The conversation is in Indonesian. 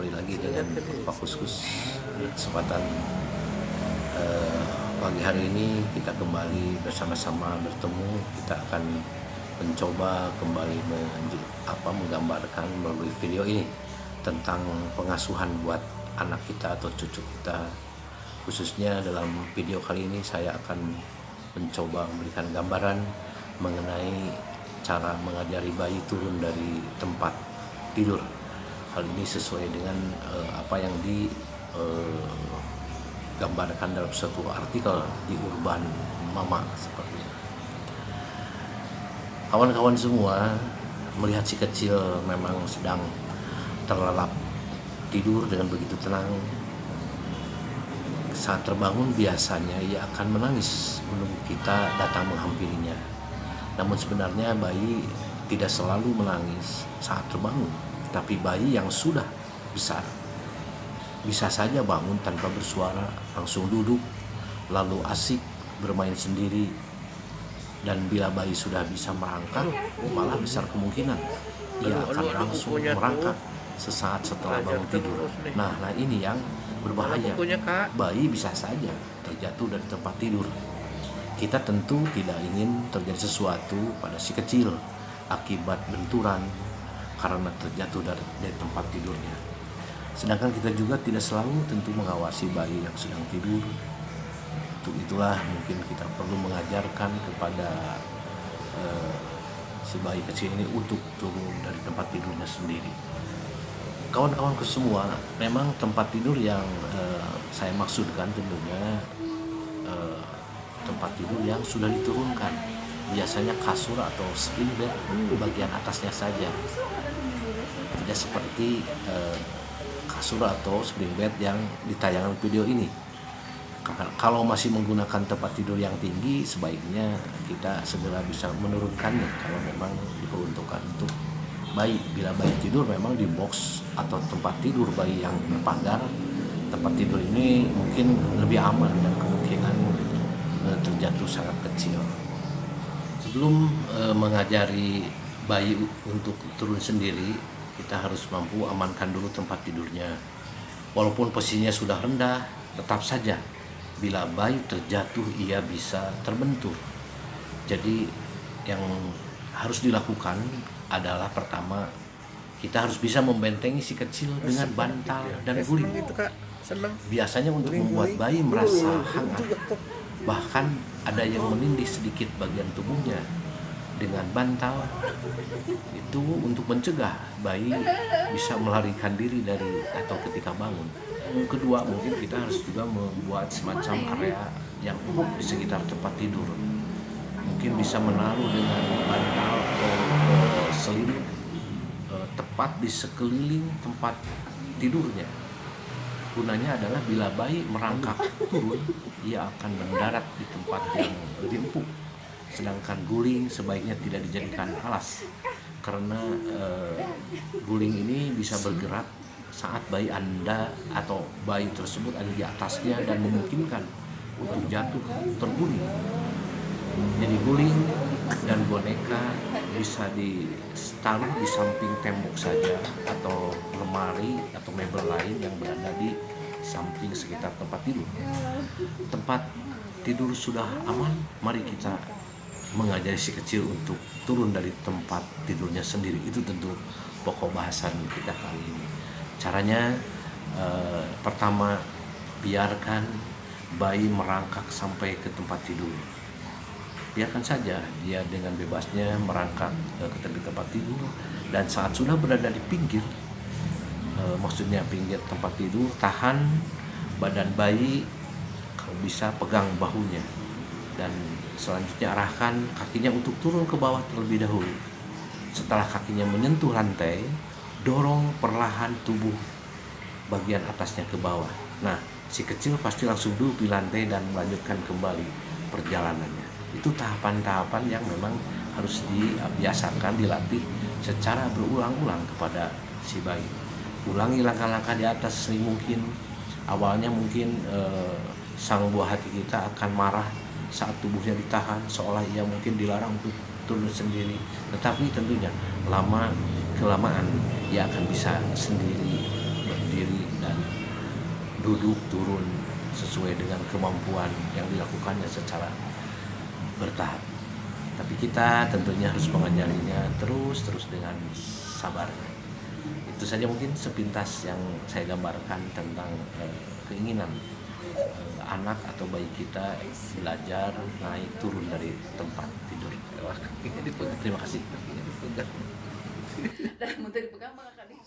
kembali lagi dengan Pak Kuskus. Kesempatan pagi hari ini kita kembali bersama-sama bertemu. Kita akan mencoba kembali menggambarkan melalui video ini tentang pengasuhan buat anak kita atau cucu kita. Khususnya dalam video kali ini saya akan mencoba memberikan gambaran mengenai cara mengajari bayi turun dari tempat tidur. Hal ini sesuai dengan apa yang digambarkan dalam suatu artikel di Urban Mama seperti ini. Kawan-kawan semua melihat si kecil memang sedang terlelap tidur dengan begitu tenang. Saat terbangun biasanya ia akan menangis menunggu kita datang menghampirinya. Namun sebenarnya bayi tidak selalu menangis saat terbangun. Tapi bayi yang sudah besar bisa saja bangun tanpa bersuara, langsung duduk, lalu asik bermain sendiri. Dan bila bayi sudah bisa merangkak, malah besar kemungkinan ia akan langsung merangkak sesaat setelah bangun tidur. Nah ini yang berbahaya. Bayi bisa saja terjatuh dari tempat tidur. Kita tentu tidak ingin terjadi sesuatu pada si kecil akibat benturan karena terjatuh dari tempat tidurnya. Sedangkan kita juga tidak selalu tentu mengawasi bayi yang sedang tidur. Untuk itulah mungkin kita perlu mengajarkan kepada si bayi kecil ini untuk turun dari tempat tidurnya sendiri. Kawan-kawanku semua, memang tempat tidur yang saya maksudkan tentunya tempat tidur yang sudah diturunkan. Biasanya kasur atau spring bed bagian atasnya saja, tidak seperti kasur atau spring bed yang di tayangan video ini. Kalau masih menggunakan tempat tidur yang tinggi, sebaiknya kita segera bisa menurunkannya kalau memang diperuntukkan untuk bayi. Bila bayi tidur memang di box atau tempat tidur bayi yang berpagar, tempat tidur ini mungkin lebih aman dan kemungkinan terjatuh sangat kecil. Sebelum mengajari bayi untuk turun sendiri, kita harus mampu amankan dulu tempat tidurnya. Walaupun posisinya sudah rendah, tetap saja bila bayi terjatuh ia bisa terbentur. Jadi yang harus dilakukan adalah pertama, kita harus bisa membentengi si kecil dengan bantal dan guling. Biasanya untuk membuat bayi merasa hangat. Bahkan ada yang menindih sedikit bagian tubuhnya dengan bantal. Itu untuk mencegah bayi bisa melarikan diri dari atau ketika bangun. Yang kedua, mungkin kita harus juga membuat semacam area yang umum di sekitar tempat tidur. Mungkin bisa menaruh dengan bantal atau selimut tepat di sekeliling tempat tidurnya. Gunanya adalah bila bayi merangkak turun, ia akan mendarat di tempat yang lebih empuk. Sedangkan guling sebaiknya tidak dijadikan alas, karena guling ini bisa bergerak saat bayi Anda atau bayi tersebut ada di atasnya dan memungkinkan untuk jatuh terguling. Jadi guling dan boneka bisa ditaruh di samping tembok saja atau lemari atau mebel lain yang berada di samping sekitar tempat tidur. Tempat tidur sudah aman, mari kita mengajari si kecil untuk turun dari tempat tidurnya sendiri. Itu tentu pokok bahasan kita kali ini. Caranya pertama, biarkan bayi merangkak sampai ke tempat tidur. Biarkan saja dia dengan bebasnya merangkak ke tepi tempat tidur, dan saat sudah berada di pinggir, maksudnya pinggir tempat tidur, tahan badan bayi, kalau bisa pegang bahunya, dan selanjutnya arahkan kakinya untuk turun ke bawah terlebih dahulu. Setelah kakinya menyentuh lantai, dorong perlahan tubuh bagian atasnya ke bawah. Nah, si kecil pasti langsung duduk di lantai dan melanjutkan kembali perjalanannya. Itu tahapan-tahapan yang memang harus dibiasakan, dilatih secara berulang-ulang kepada si bayi. Ulangi langkah-langkah di atas semungkin. Awalnya mungkin sang buah hati kita akan marah saat tubuhnya ditahan, seolah ia mungkin dilarang untuk turun sendiri. Tetapi tentunya lama-kelamaan ia akan bisa sendiri berdiri duduk turun sesuai dengan kemampuan yang dilakukannya secara bertahap. Tapi kita tentunya harus mengajarinya terus dengan sabar. Itu saja mungkin sepintas yang saya gambarkan tentang keinginan anak atau bayi kita belajar naik turun dari tempat tidur. Terima kasih. Dah, mau dipegang bang kakak nih.